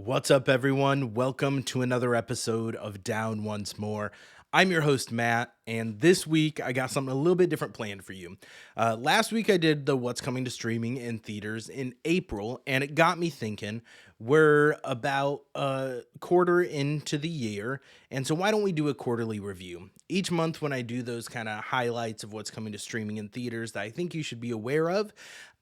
What's up, everyone? Welcome to another episode of Down Once More. I'm your host, Matt, and this week I got something a little bit different planned for you. Last week I did the What's Coming to Streaming in theaters in April, and it got me thinking. We're about a quarter into the year, and so why don't we do a quarterly review? Each month, when I do those kind of highlights of what's coming to streaming in theaters that I think you should be aware of,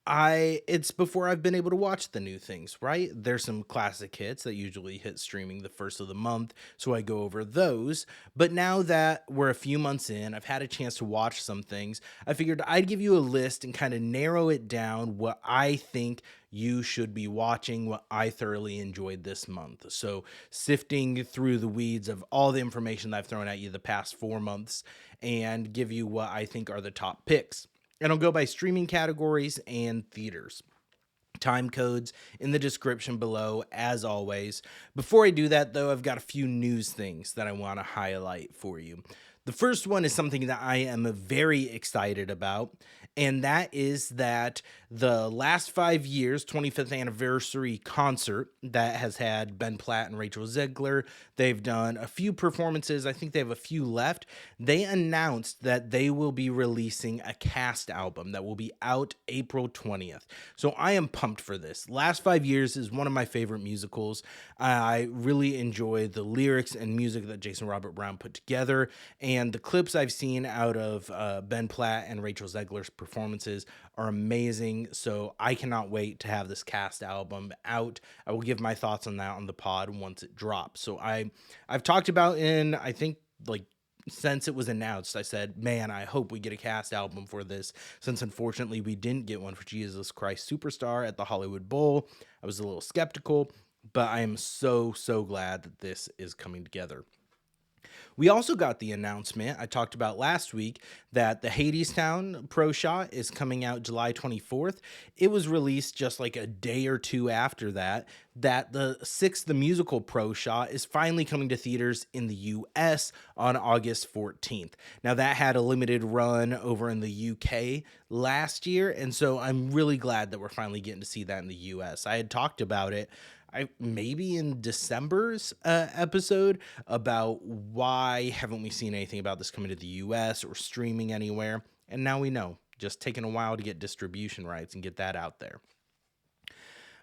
it's before I've been able to watch the new things, right? There's some classic hits that usually hit streaming the first of the month, so I go over those. But now that we're a few months in, I've had a chance to watch some things. I figured I'd give you a list and kind of narrow it down what I think you should be watching, what I thoroughly enjoyed this month. So, sifting through the weeds of all the information that I've thrown at you the past 4 months and give you what I think are the top picks. And I'll go by streaming categories and theaters. Time codes in the description below, as always. Before I do that, though, I've got a few news things that I want to highlight for you. The first one is something that I am very excited about, and that is that the last 5 years, 25th anniversary concert that has had Ben Platt and Rachel Zegler, they've done a few performances. I think they have a few left. They announced that they will be releasing a cast album that will be out April 20th. So I am pumped for this. Last 5 years is one of my favorite musicals. I really enjoy the lyrics and music that Jason Robert Brown put together, and the clips I've seen out of Ben Platt and Rachel Zegler's performances are amazing. So I cannot wait to have this cast album out. I will give my thoughts on that on the pod once it drops. So I've talked about in, I think, like, since it was announced, I said, man, I hope we get a cast album for this, since unfortunately we didn't get one for Jesus Christ Superstar at the Hollywood Bowl. I was a little skeptical, but I am so glad that this is coming together. We also got the announcement I talked about last week that the Hadestown Pro Shot is coming out July 24th. It was released just like a day or two after that, that the sixth, the musical Pro Shot, is finally coming to theaters in the US on August 14th. Now, that had a limited run over in the UK last year, and so I'm really glad that we're finally getting to see that in the US. I had talked about it I maybe in December's episode about why haven't we seen anything about this coming to the US or streaming anywhere, and now we know. Just taking a while to get distribution rights and get that out there.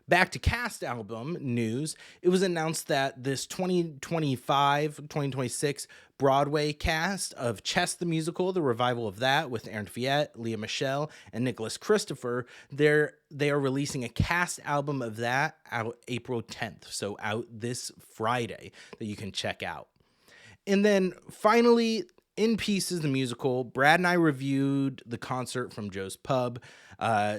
Back to cast album news, it was announced that this 2025-2026 Broadway cast of Chess the Musical, the revival of that with Aaron Fiat, Leah Michelle, and Nicholas Christopher, they are releasing a cast album of that out April 10th, so out this Friday, that you can check out. And then finally, In Pieces, the musical, Brad and I reviewed the concert from Joe's Pub.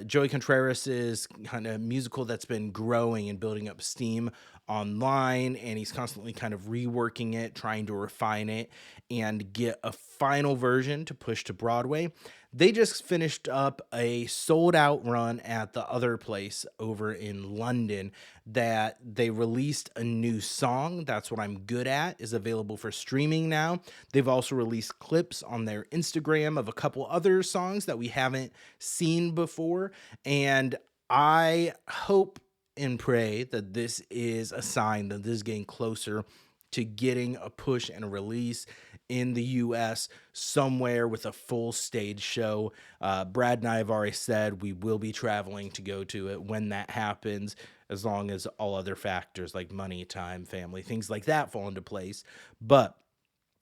Joey Contreras' kind of musical that's been growing and building up steam online, and he's constantly kind of reworking it, trying to refine it, and get a final version to push to Broadway. They just finished up a sold out run at the other place over in London that they released a new song. That's What I'm Good At is available for streaming now. They've also released clips on their Instagram of a couple other songs that we haven't seen before. And I hope and pray that this is a sign that this is getting closer to getting a push and a release in the US somewhere with a full stage show. Brad and I have already said we will be traveling to go to it when that happens, as long as all other factors like money, time, family, things like that fall into place. But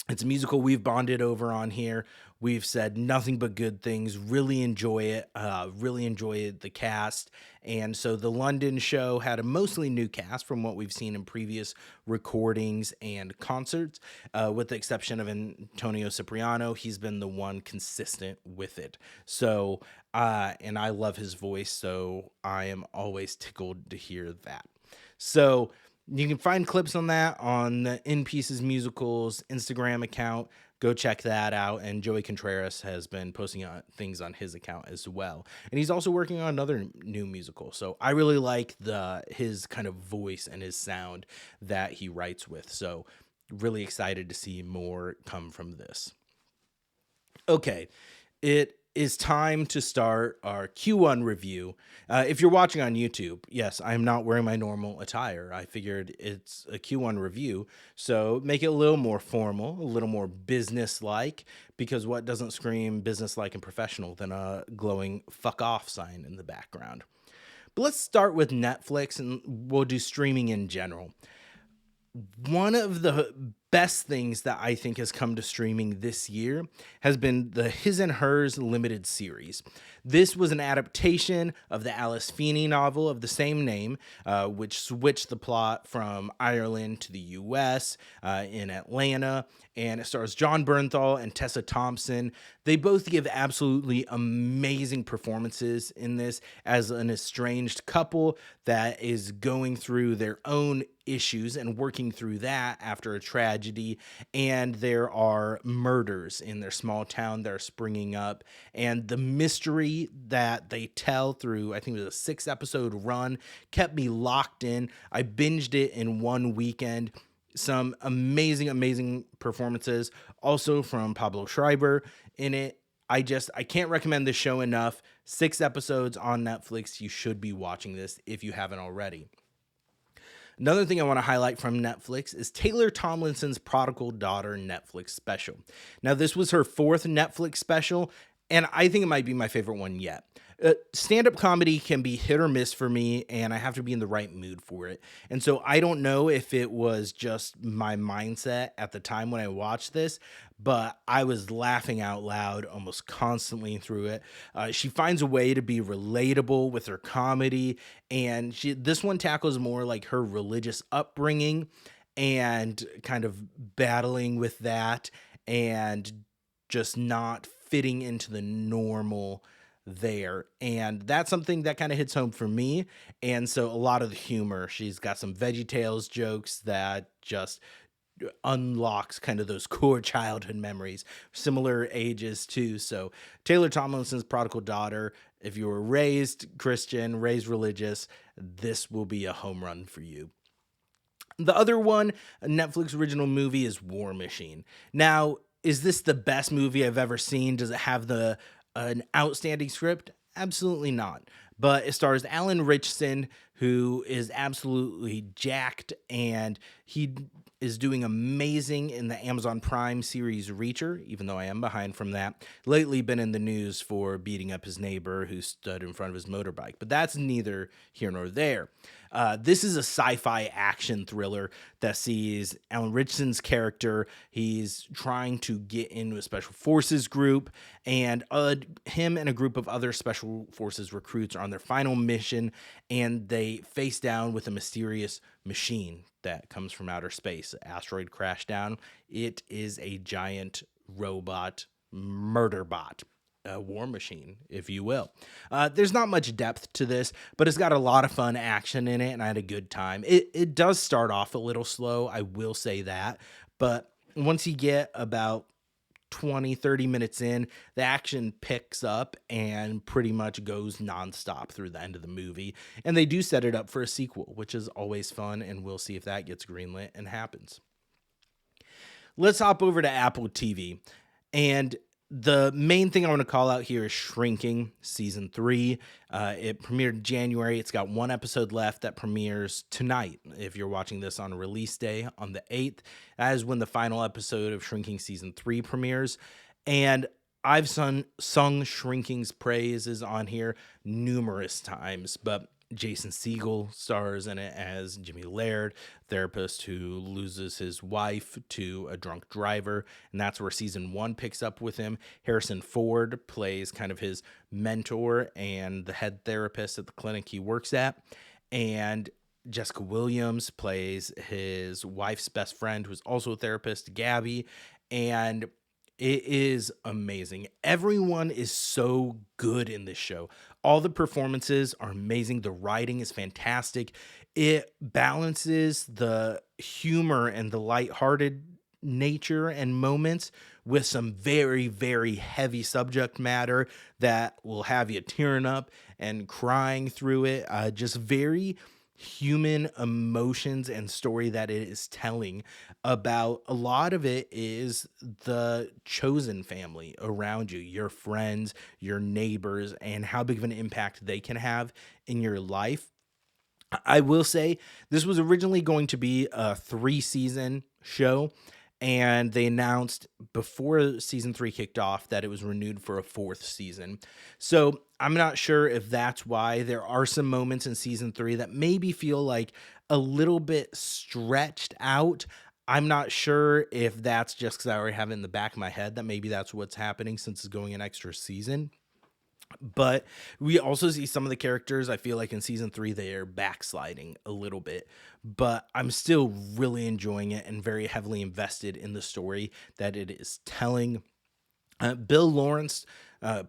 it's a musical we've bonded over on here. We've said nothing but good things. Really enjoy it. Really enjoy the cast. And so the London show had a mostly new cast from what we've seen in previous recordings and concerts, with the exception of Antonio Cipriano. He's been the one consistent with it. So, and I love his voice, so I am always tickled to hear that. So, you can find clips on that on the In Pieces Musicals Instagram account. Go check that out. And Joey Contreras has been posting things on his account as well. And he's also working on another new musical. So I really like his kind of voice and his sound that he writes with. So really excited to see more come from this. Okay, it is time to start our Q1 review. If you're watching on YouTube, yes, I'm not wearing my normal attire. I figured it's a Q1 review, so make it a little more formal, a little more business-like, because what doesn't scream business-like and professional than a glowing fuck off sign in the background? But let's start with Netflix and we'll do streaming in general. One of the best things that I think has come to streaming this year has been the His and Hers limited series. This was an adaptation of the Alice Feeney novel of the same name, which switched the plot from Ireland to the US in Atlanta. And it stars John Bernthal and Tessa Thompson. They both give absolutely amazing performances in this as an estranged couple that is going through their own issues and working through that after a tragedy. And there are murders in their small town that are springing up. And the mystery that they tell through, I think it was a 6-episode run, kept me locked in. I binged it in one weekend. Some amazing performances also from Pablo Schreiber in it. I can't recommend this show enough. 6 episodes on Netflix. You should be watching this if you haven't already. Another thing I want to highlight from Netflix is Taylor Tomlinson's Prodigal Daughter Netflix special. Now, this was her 4th Netflix special, and I think it might be my favorite one yet. Stand-up comedy can be hit or miss for me, and I have to be in the right mood for it. And so I don't know if it was just my mindset at the time when I watched this, but I was laughing out loud almost constantly through it. She finds a way to be relatable with her comedy, and this one tackles more like her religious upbringing and kind of battling with that and just not fitting into the normal there. And that's something that kind of hits home for me. And so a lot of the humor, she's got some VeggieTales jokes that just unlocks kind of those core childhood memories, similar ages too. So Taylor Tomlinson's Prodigal Daughter, if you were raised Christian, raised religious, this will be a home run for you. The other one, a Netflix original movie, is War Machine. Now, is this the best movie I've ever seen? Does it have an outstanding script? Absolutely not. But it stars Alan Ritchson, who is absolutely jacked, and he is doing amazing in the Amazon Prime series Reacher, even though I am behind from that. Lately been in the news for beating up his neighbor who stood in front of his motorbike, but that's neither here nor there. This is a sci-fi action thriller that sees Alan Ritchson's character. He's trying to get into a special forces group, and him and a group of other special forces recruits are on their final mission, and they face down with a mysterious machine that comes from outer space. Asteroid crashed down. It is a giant robot murder bot. A war machine, if you will. There's not much depth to this, but it's got a lot of fun action in it, and I had a good time. It does start off a little slow, I will say that, but once you get about 20-30 minutes in, the action picks up and pretty much goes nonstop through the end of the movie. And they do set it up for a sequel, which is always fun, and we'll see if that gets greenlit and happens. Let's hop over to Apple TV. And the main thing I want to call out here is Shrinking Season 3. It premiered in January. It's got 1 episode left that premieres tonight. If you're watching this on release day on the 8th, that is when the final episode of Shrinking Season 3 premieres. And I've sung Shrinking's praises on here numerous times, but Jason Segel stars in it as Jimmy Laird, therapist who loses his wife to a drunk driver, and that's where season 1 picks up with him. Harrison Ford plays kind of his mentor and the head therapist at the clinic he works at, and Jessica Williams plays his wife's best friend, who's also a therapist, Gabby, and it is amazing. Everyone is so good in this show. All the performances are amazing. The writing is fantastic. It balances the humor and the lighthearted nature and moments with some very, very heavy subject matter that will have you tearing up and crying through it. Just very human emotions and story that it is telling. About a lot of it is the chosen family around you, your friends, your neighbors, and how big of an impact they can have in your life. I will say this was originally going to be a 3 season show, and they announced before season 3 kicked off that it was renewed for a fourth season. So I'm not sure if that's why. There are some moments in season 3 that maybe feel like a little bit stretched out. I'm not sure if that's just because I already have it in the back of my head that maybe that's what's happening since it's going an extra season. But we also see some of the characters, I feel like in season 3 they are backsliding a little bit, but I'm still really enjoying it and very heavily invested in the story that it is telling. Bill Lawrence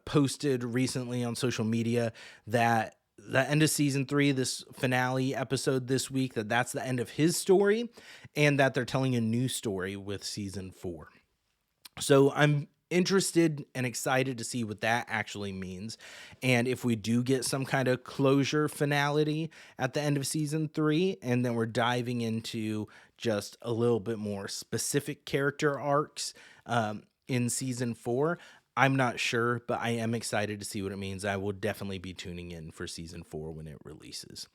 posted recently on social media that the end of season 3, this finale episode this week, that's the end of his story, and that they're telling a new story with season 4. So I'm interested and excited to see what that actually means. And if we do get some kind of closure finality at the end of season 3, and then we're diving into just a little bit more specific character arcs in season 4. I'm not sure, but I am excited to see what it means. I will definitely be tuning in for season 4 when it releases.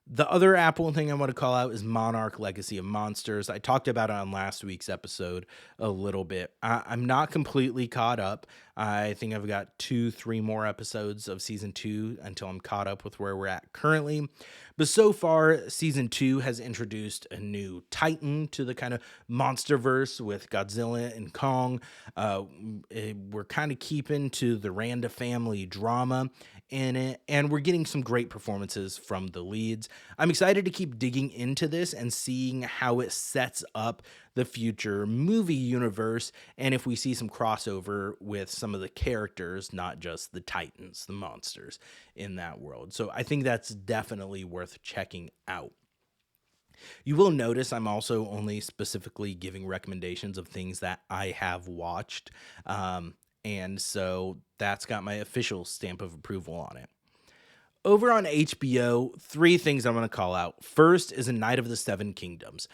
The other Apple thing I want to call out is Monarch Legacy of Monsters. I talked about it on last week's episode a little bit. I'm not completely caught up. I think I've got 2, 3 more episodes of season 2 until I'm caught up with where we're at currently. But so far, season 2 has introduced a new Titan to the kind of monsterverse with Godzilla and Kong. We're kind of keeping to the Randa family drama in it, and we're getting some great performances from the leads. I'm excited to keep digging into this and seeing how it sets up the future movie universe, and if we see some crossover with some of the characters, not just the Titans, the monsters in that world. So I think that's definitely worth checking out. You will notice I'm also only specifically giving recommendations of things that I have watched. And so that's got my official stamp of approval on it. Over on HBO, 3 things I want to call out. First is A Night of the Seven Kingdoms.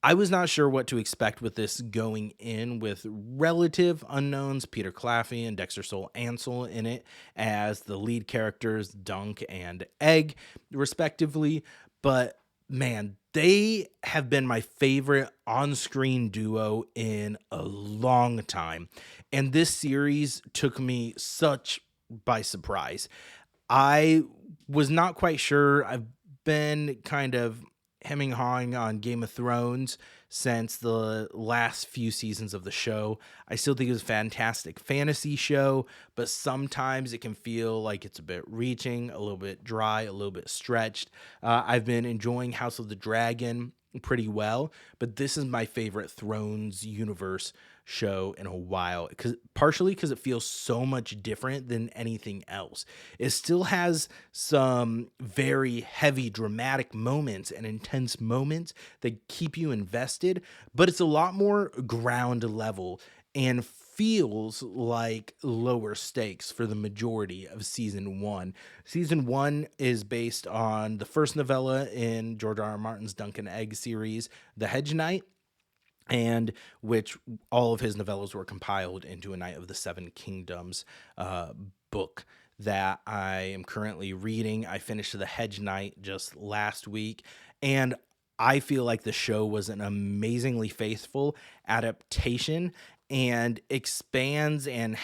I was not sure what to expect with this going in, with relative unknowns, Peter Claffey and Dexter Soul Ansel in it as the lead characters, Dunk and Egg, respectively. But man, they have been my favorite on-screen duo in a long time. And this series took me such by surprise. I was not quite sure. I've been kind of hemming hawing on Game of Thrones since the last few seasons of the show. I still think it's a fantastic fantasy show, but sometimes it can feel like it's a bit reaching, a little bit dry, a little bit stretched. I've been enjoying House of the Dragon pretty well, but this is my favorite Thrones universe show in a while, partially because it feels so much different than anything else. It still has some very heavy dramatic moments and intense moments that keep you invested, but it's a lot more ground level and feels like lower stakes for the majority of season 1. Season 1 is based on the first novella in George R. R. Martin's Dunk and Egg series, The Hedge Knight, and which all of his novellas were compiled into A Night of the Seven Kingdoms book that I am currently reading. I finished The Hedge Knight just last week, and I feel like the show was an amazingly faithful adaptation and expands and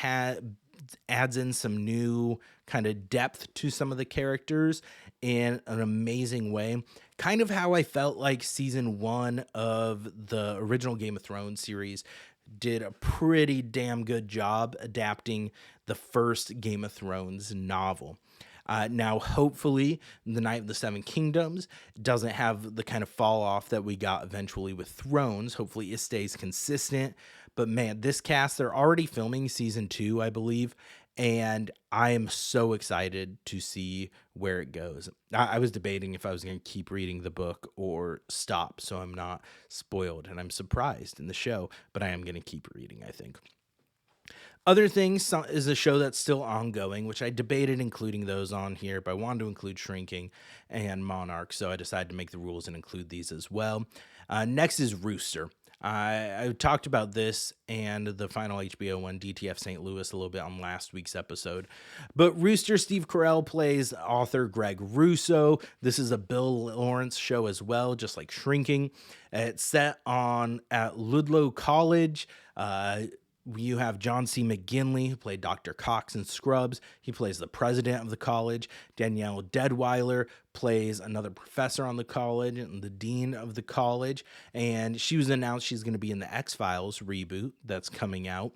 adds in some new kind of depth to some of the characters in an amazing way. Kind of how I felt like season 1 of the original Game of Thrones series did a pretty damn good job adapting the first Game of Thrones novel. Now, hopefully, The Night of the Seven Kingdoms doesn't have the kind of fall off that we got eventually with Thrones. Hopefully, it stays consistent. But man, this cast, they're already filming season 2, I believe. And I am so excited to see where it goes. I was debating if I was going to keep reading the book or stop so I'm not spoiled. And I'm surprised in the show, but I am going to keep reading, I think. Other things is a show that's still ongoing, which I debated including those on here, but I wanted to include Shrinking and Monarch, so I decided to make the rules and include these as well. Next is Rooster. I talked about this and the final HBO one, DTF St. Louis, a little bit on last week's episode. But Rooster, Steve Carell plays author Greg Russo. This is a Bill Lawrence show as well, just like Shrinking. It's set on at Ludlow College. You have John C. McGinley, who played Dr. Cox in Scrubs. He plays the president of the college. Danielle Deadweiler plays another professor on the college and the dean of the college. And she was announced she's going to be in the X-Files reboot that's coming out.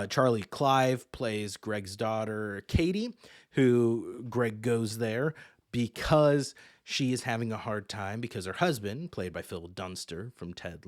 Charlie Clive plays Greg's daughter, Katie, who Greg goes there because she is having a hard time because her husband, played by Phil Dunster from Ted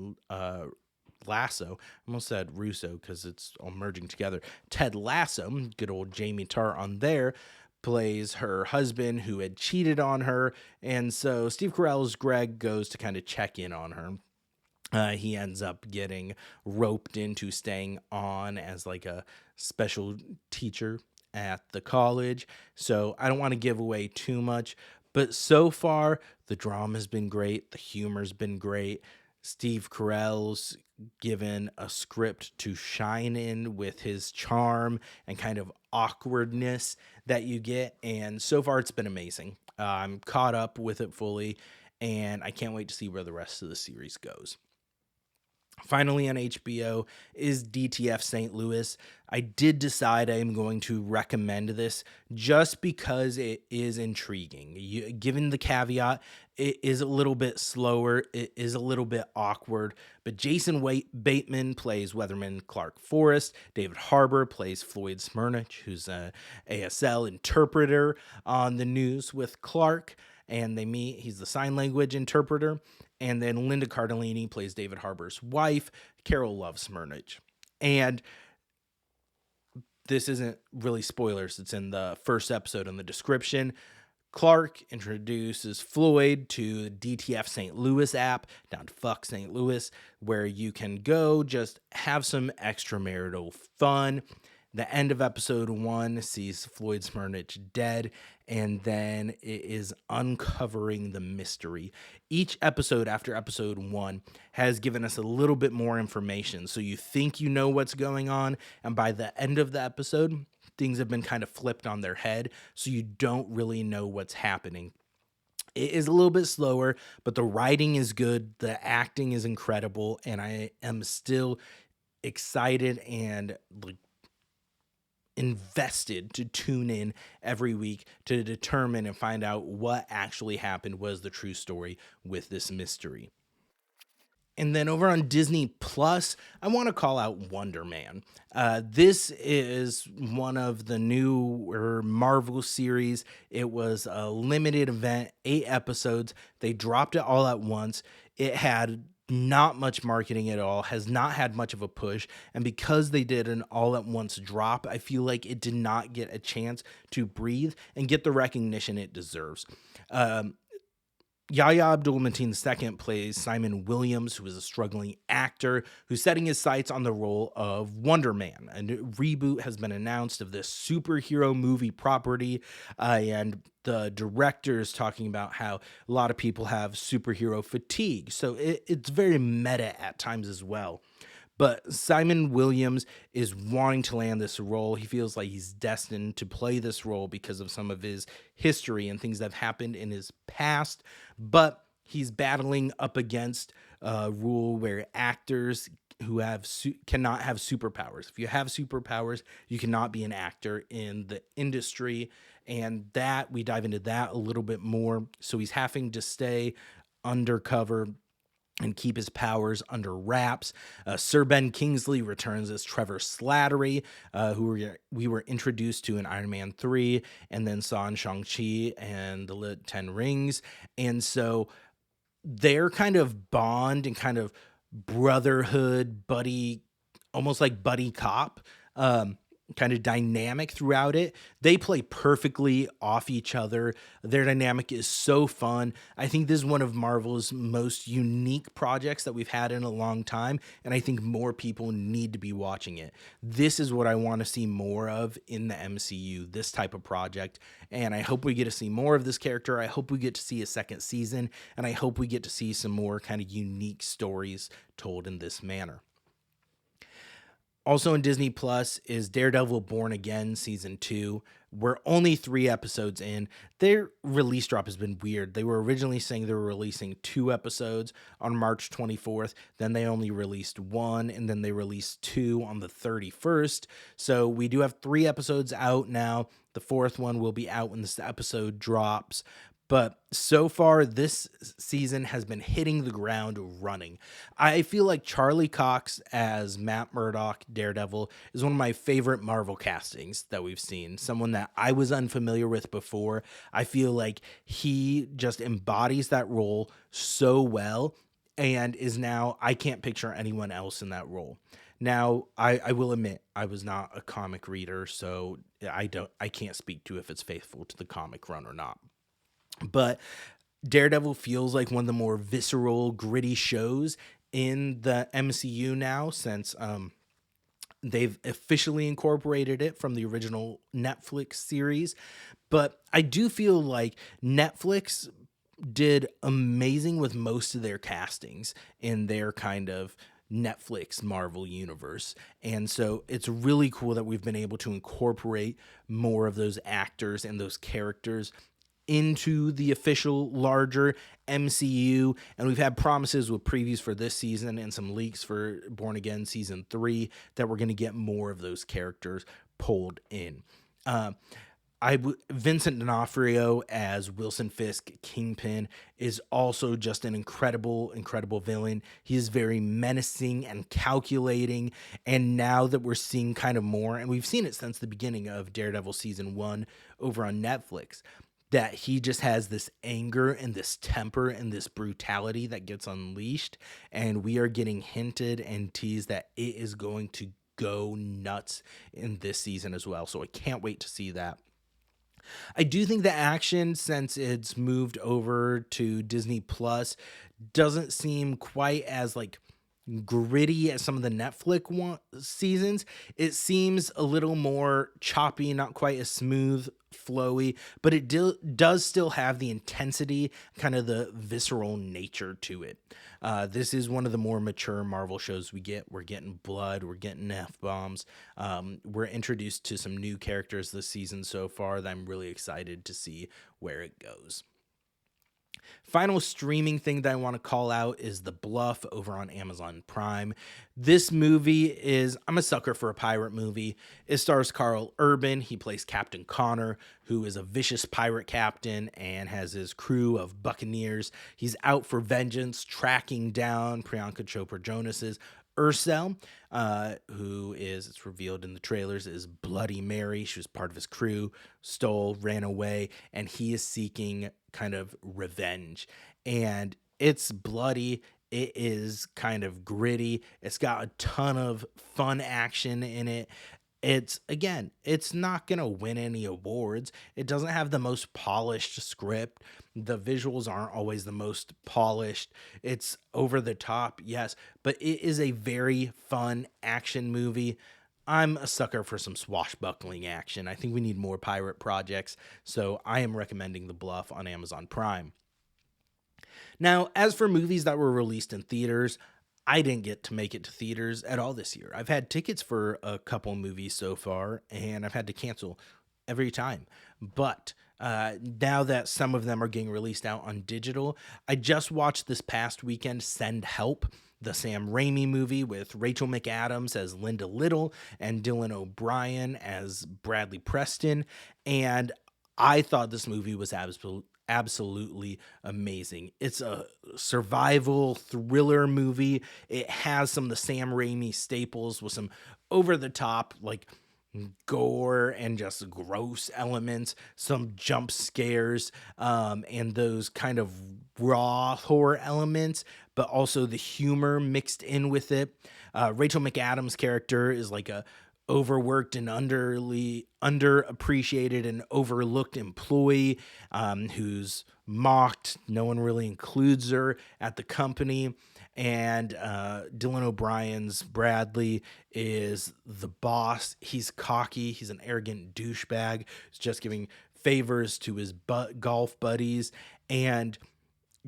Lasso. I almost said Russo because it's all merging together. Ted Lasso, good old Jamie Tartt on there, plays her husband who had cheated on her. And so Steve Carell's Greg goes to kind of check in on her. He ends up getting roped into staying on as like a special teacher at the college. So I don't want to give away too much, but so far the drama has been great. The humor's been great. Steve Carell's given a script to shine in with his charm and kind of awkwardness that you get. And so far, it's been amazing. I'm caught up with it fully, and I can't wait to see where the rest of the series goes. Finally on HBO is DTF St. Louis. I did decide I am going to recommend this just because it is intriguing. Given the caveat, it is a little bit slower, it is a little bit awkward, but Jason Bateman plays Weatherman Clark Forrest. David Harbour plays Floyd Smyrnich, who's a ASL interpreter on the news with Clark, and they meet. He's the sign language interpreter. And then Linda Cardellini plays David Harbour's wife. Carol loves Smyrnich. And this isn't really spoilers. It's in the first episode in the description. Clark introduces Floyd to the DTF St. Louis app, down to Fuck St. Louis, where you can go just have some extramarital fun. The end of episode 1 sees Floyd Smyrnich dead, and then it is uncovering the mystery. Each episode after episode 1 has given us a little bit more information, so you think you know what's going on, and by the end of the episode, things have been kind of flipped on their head, so you don't really know what's happening. It is a little bit slower, but the writing is good, the acting is incredible, and I am still excited and invested to tune in every week to determine and find out what actually happened, was the true story with this mystery. And then over on Disney Plus, I want to call out Wonder Man. This is one of the newer Marvel series. It was a limited event, 8 episodes. They dropped it all at once. It had not much marketing at all, has not had much of a push, and because they did an all-at-once drop, I feel like it did not get a chance to breathe and get the recognition it deserves. Yahya Abdul-Mateen II plays Simon Williams, who is a struggling actor who's setting his sights on the role of Wonder Man. A new reboot has been announced of this superhero movie property, and the director is talking about how a lot of people have superhero fatigue. So it's very meta at times as well. But Simon Williams is wanting to land this role. He feels like he's destined to play this role because of some of his history and things that have happened in his past. But he's battling up against a rule where actors who have cannot have superpowers. If you have superpowers, you cannot be an actor in the industry. And that we dive into that a little bit more. So he's having to stay undercover and keep his powers under wraps. Sir Ben Kingsley returns as Trevor Slattery, who we were introduced to in Iron Man 3 and then saw in Shang-Chi and the Ten Rings. And so their kind of bond and kind of brotherhood, buddy, almost like buddy cop, kind of dynamic throughout it. They play perfectly off each other. Their dynamic is so fun. I think this is one of Marvel's most unique projects that we've had in a long time, and I think more people need to be watching it. This is what I want to see more of in the MCU, this type of project, and I hope we get to see more of this character. I hope we get to see a second season, and I hope we get to see some more kind of unique stories told in this manner. Also in Disney Plus is Daredevil Born Again season 2. We're only 3 episodes in. Their release drop has been weird. They were originally saying they were releasing 2 episodes on March 24th. Then they only released 1, and then they released 2 on the 31st. So we do have 3 episodes out now. The 4th one will be out when this episode drops. But so far, this season has been hitting the ground running. I feel like Charlie Cox as Matt Murdock, Daredevil, is one of my favorite Marvel castings that we've seen. Someone that I was unfamiliar with before. I feel like he just embodies that role so well and is now, I can't picture anyone else in that role. Now, I will admit I was not a comic reader, so I can't speak to if it's faithful to the comic run or not. But Daredevil feels like one of the more visceral, gritty shows in the MCU now, since they've officially incorporated it from the original Netflix series. But I do feel like Netflix did amazing with most of their castings in their kind of Netflix Marvel universe. And so it's really cool that we've been able to incorporate more of those actors and those characters into the official larger MCU. And we've had promises with previews for this season and some leaks for Born Again season 3 that we're going to get more of those characters pulled in. Vincent D'Onofrio as Wilson Fisk, Kingpin, is also just an incredible villain. He is very menacing and calculating. And now that we're seeing kind of more, and we've seen it since the beginning of Daredevil season 1 over on Netflix, that he just has this anger and this temper and this brutality that gets unleashed. And we are getting hinted and teased that it is going to go nuts in this season as well. So I can't wait to see that. I do think the action, since it's moved over to Disney Plus, doesn't seem quite as like gritty as some of the Netflix seasons. It seems a little more choppy, not quite as smooth, flowy, but it does still have the intensity, kind of the visceral nature to it. This is one of the more mature Marvel shows we get. We're getting blood, we're getting F-bombs. We're introduced to some new characters this season so far that I'm really excited to see where it goes. Final streaming thing that I want to call out is The Bluff over on Amazon Prime. This movie is, I'm a sucker for a pirate movie. It stars Carl Urban. He plays Captain Connor, who is a vicious pirate captain and has his crew of buccaneers. He's out for vengeance, tracking down Priyanka Chopra Jonas's Ursel, who is, it's revealed in the trailers, is Bloody Mary. She was part of his crew, stole, ran away, and he is seeking kind of revenge. And it's bloody. It is kind of gritty. It's got a ton of fun action in it. It's not going to win any awards. It doesn't have the most polished script. The visuals aren't always the most polished. It's over the top, yes, but it is a very fun action movie. I'm a sucker for some swashbuckling action. I think we need more pirate projects, so I am recommending The Bluff on Amazon Prime. Now, as for movies that were released in theaters, I didn't get to make it to theaters at all this year. I've had tickets for a couple movies so far, and I've had to cancel every time. But now that some of them are getting released out on digital, I just watched this past weekend Send Help, the Sam Raimi movie with Rachel McAdams as Linda Little and Dylan O'Brien as Bradley Preston. And I thought this movie was absolutely amazing. It's a survival thriller movie. It has some of the Sam Raimi staples with some over the top, like gore and just gross elements, some jump scares, and those kind of raw horror elements, but also the humor mixed in with it. Rachel McAdams' character is like a overworked and underappreciated and overlooked employee who's mocked. No one really includes her at the company. And Dylan O'Brien's Bradley is the boss. He's cocky. He's an arrogant douchebag who's just giving favors to his golf buddies. And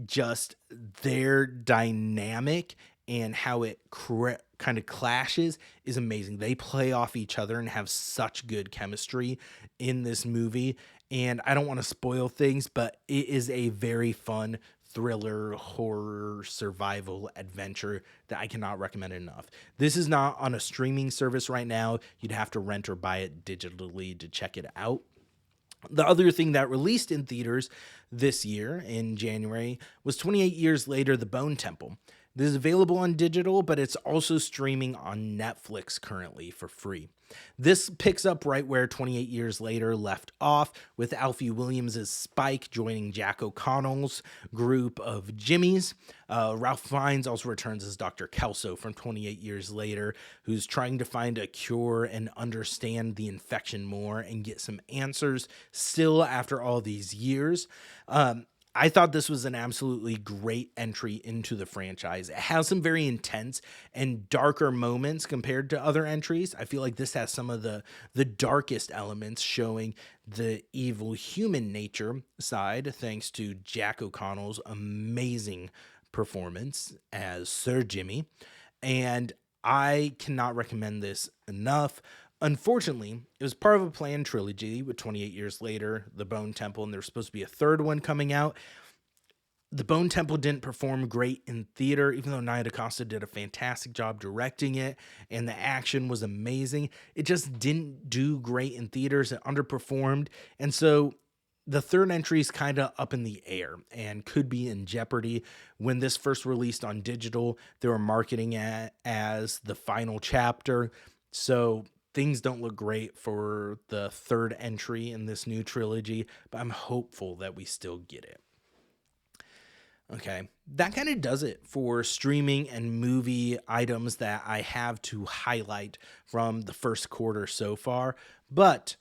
just their dynamic and how it kind of clashes is amazing. They play off each other and have such good chemistry in this movie. And I don't want to spoil things, but it is a very fun thriller, horror, survival adventure that I cannot recommend enough. This is not on a streaming service right now. You'd have to rent or buy it digitally to check it out. The other thing that released in theaters this year in January was 28 Years Later, The Bone Temple. This is available on digital, but it's also streaming on Netflix currently for free. This picks up right where 28 Years Later left off, with Alfie Williams' Spike joining Jack O'Connell's group of Jimmies. Ralph Fiennes also returns as Dr. Kelso from 28 Years Later, who's trying to find a cure and understand the infection more and get some answers still after all these years. I thought this was an absolutely great entry into the franchise. It has some very intense and darker moments compared to other entries. I feel like this has some of the darkest elements, showing the evil human nature side, thanks to Jack O'Connell's amazing performance as Sir Jimmy. And I cannot recommend this enough. Unfortunately, it was part of a planned trilogy with 28 Years Later, The Bone Temple, and there's supposed to be a third one coming out. The Bone Temple didn't perform great in theater, even though Nia DaCosta did a fantastic job directing it, and the action was amazing. It just didn't do great in theaters. It underperformed, and so the third entry is kind of up in the air and could be in jeopardy. When this first released on digital, they were marketing it as the final chapter, so things don't look great for the third entry in this new trilogy, but I'm hopeful that we still get it. Okay, that kind of does it for streaming and movie items that I have to highlight from the first quarter so far. But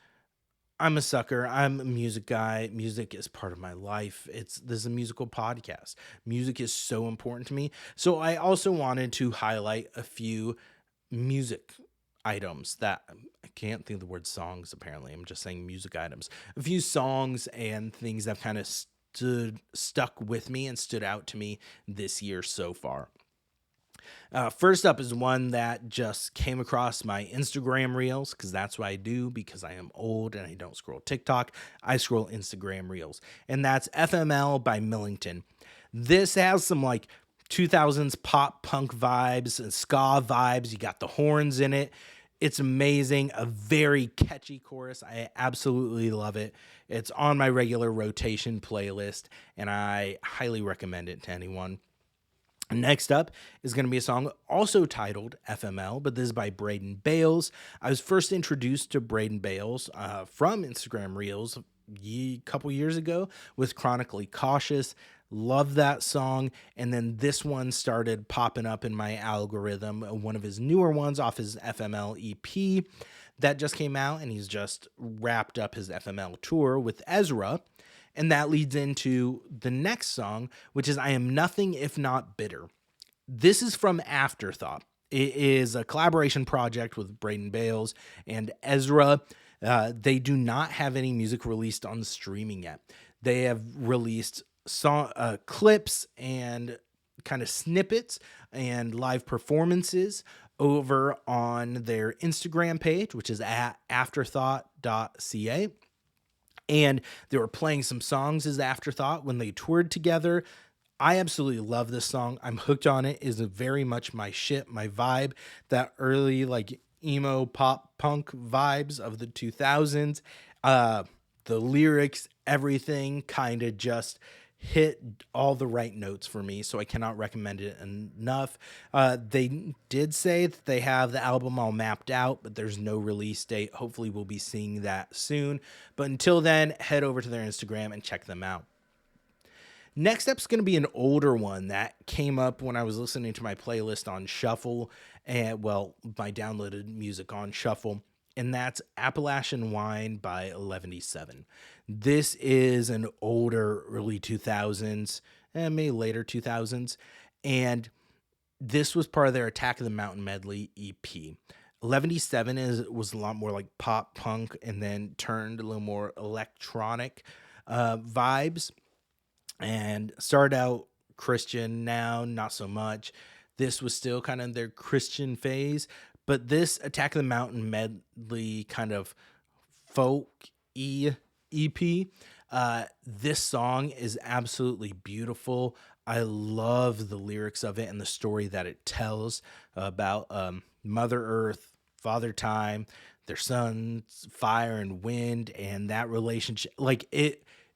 I'm a sucker. I'm a music guy. Music is part of my life. This is a musical podcast. Music is so important to me. So I also wanted to highlight a few music items that I can't think of the word songs. Apparently, I'm just saying music items. A few songs and things that kind of stuck with me and stood out to me this year so far. First up is one that just came across my Instagram reels, because that's what I do, because I am old and I don't scroll TikTok. I scroll Instagram reels, and that's FML by Millington. This has some like 2000s pop punk vibes and ska vibes. You got the horns in it. It's amazing. A very catchy chorus. I absolutely love it. It's on my regular rotation playlist, and I highly recommend it to anyone. Next up is going to be a song also titled FML, but this is by Braden Bales. I was first introduced to Braden Bales from Instagram Reels a couple years ago with Chronically Cautious. Love that song. And then this one started popping up in my algorithm, one of his newer ones off his FML EP that just came out, and he's just wrapped up his FML tour with Ezra. And that leads into the next song, which is I Am Nothing If Not Bitter. This is from Afterthought. It is a collaboration project with Braden Bales and Ezra. They do not have any music released on streaming yet. They have released clips and kind of snippets and live performances over on their Instagram page, which is at afterthought.ca. And they were playing some songs as Afterthought when they toured together. I absolutely love this song. I'm hooked on it. It is very much my shit, my vibe. That early like emo pop punk vibes of the 2000s. The lyrics, everything kind of just hit all the right notes for me, so I cannot recommend it enough. They did say that they have the album all mapped out, but there's no release date. Hopefully we'll be seeing that soon, but until then, head over to their Instagram and check them out. Next up is going to be an older one that came up when I was listening to my playlist on Shuffle, and well, my downloaded music on Shuffle. and that's Appalachian Wine by 11D7. This is an older early 2000s and maybe later 2000s, and this was part of their Attack of the Mountain Medley EP. 11D7 was a lot more like pop punk and then turned a little more electronic vibes and started out Christian, now not so much. This was still kind of their Christian phase, but this Attack of the Mountain Medley kind of folk EP. This song is absolutely beautiful. I love the lyrics of it and the story that it tells about Mother Earth, Father Time, their sons, fire and wind, and that relationship.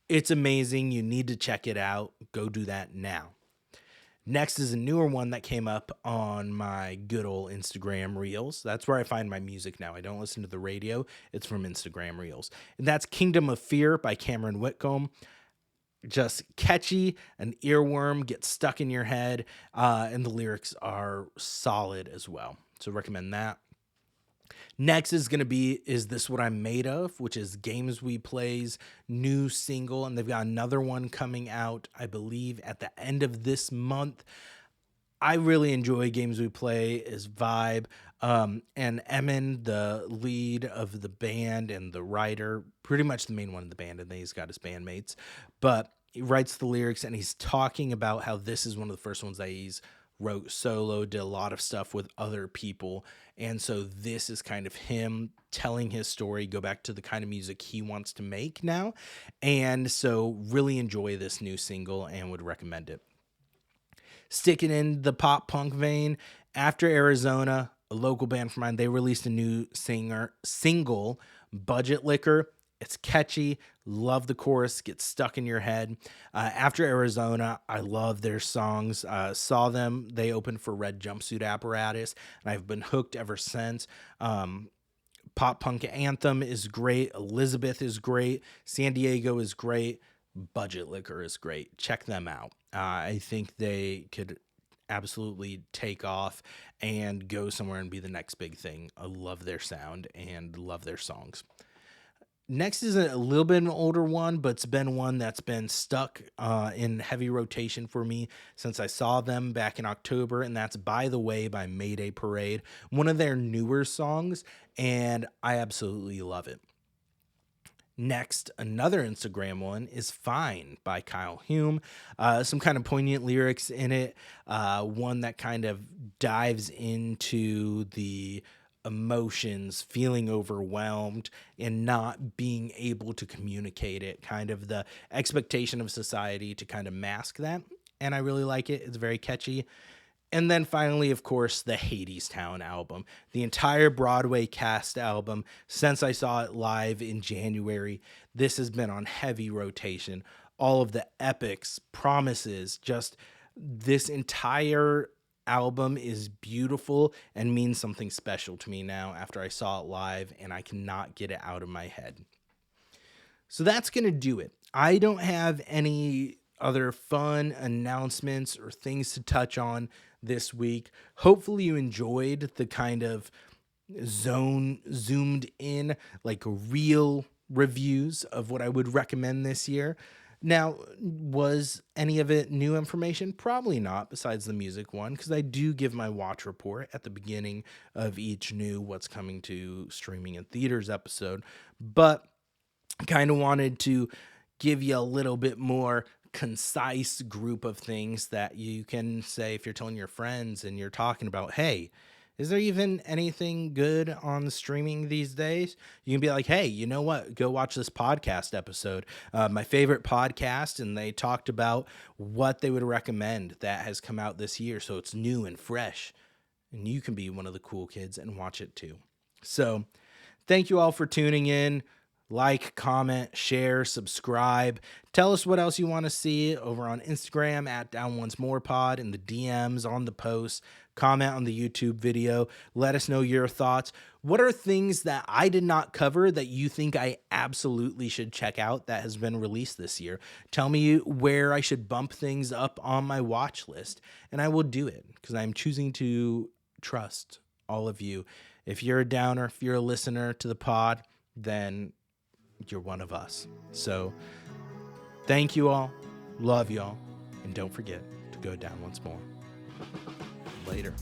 It's amazing. You need to check it out. Go do that now. Next is a newer one that came up on my good old Instagram Reels. That's where I find my music now. I don't listen to the radio. It's from Instagram Reels. And that's Kingdom of Fear by Cameron Whitcomb. Just catchy, an earworm, gets stuck in your head, and the lyrics are solid as well. So recommend that. Next is going to be Is This What I'm Made Of, which is Games We Play's new single, and they've got another one coming out, I believe, at the end of this month. I really enjoy Games We Play as vibe, and Emin, the lead of the band and the writer, pretty much the main one of the band, and then he's got his bandmates, but he writes the lyrics, and he's talking about how this is one of the first ones that he's wrote solo, did a lot of stuff with other people. And so this is kind of him telling his story, go back to the kind of music he wants to make now. And so really enjoy this new single and would recommend it. Sticking in the pop punk vein, After Arizona, a local band from mine, they released a new single, Budget Liquor. It's catchy. Love the chorus. Gets stuck in your head. After Arizona, I love their songs. Saw them. They opened for Red Jumpsuit Apparatus, and I've been hooked ever since. Pop Punk Anthem is great. Elizabeth is great. San Diego is great. Budget Liquor is great. Check them out. I think they could absolutely take off and go somewhere and be the next big thing. I love their sound and love their songs. Next is a little bit of an older one, but it's been one that's been stuck in heavy rotation for me since I saw them back in October, and that's By the Way by Mayday Parade, one of their newer songs, and I absolutely love it. Next, another Instagram one is Fine by Kyle Hume. Some kind of poignant lyrics in it, one that kind of dives into the emotions, feeling overwhelmed and not being able to communicate it, kind of the expectation of society to kind of mask that. And I really like it. It's very catchy. And then finally, of course, the Hadestown album, the entire Broadway cast album. Since I saw it live in January, this has been on heavy rotation. All of the epics, promises, just this entire album is beautiful and means something special to me now after I saw it live, and I cannot get it out of my head. So that's going to do it. I don't have any other fun announcements or things to touch on this week. Hopefully you enjoyed the kind of zoomed in, like real reviews of what I would recommend this year. Now, was any of it new information? Probably not, besides the music one, because I do give my watch report at the beginning of each new What's Coming to Streaming in Theaters episode, but kind of wanted to give you a little bit more concise group of things that you can say if you're telling your friends and you're talking about, hey, is there even anything good on streaming these days? You can be like, hey, you know what? Go watch this podcast episode, my favorite podcast, and they talked about what they would recommend that has come out this year. So it's new and fresh, and you can be one of the cool kids and watch it too. So thank you all for tuning in. Like, comment, share, subscribe. Tell us what else you want to see over on Instagram at Down Once More Pod, in the DMs, on the posts. Comment on the YouTube video. Let us know your thoughts. What are things that I did not cover that you think I absolutely should check out that has been released this year? Tell me where I should bump things up on my watch list, and I will do it because I'm choosing to trust all of you If you're a downer, if you're a listener to the pod, then you're one of us. So thank you all. Love y'all. And don't forget to go down once more. Later.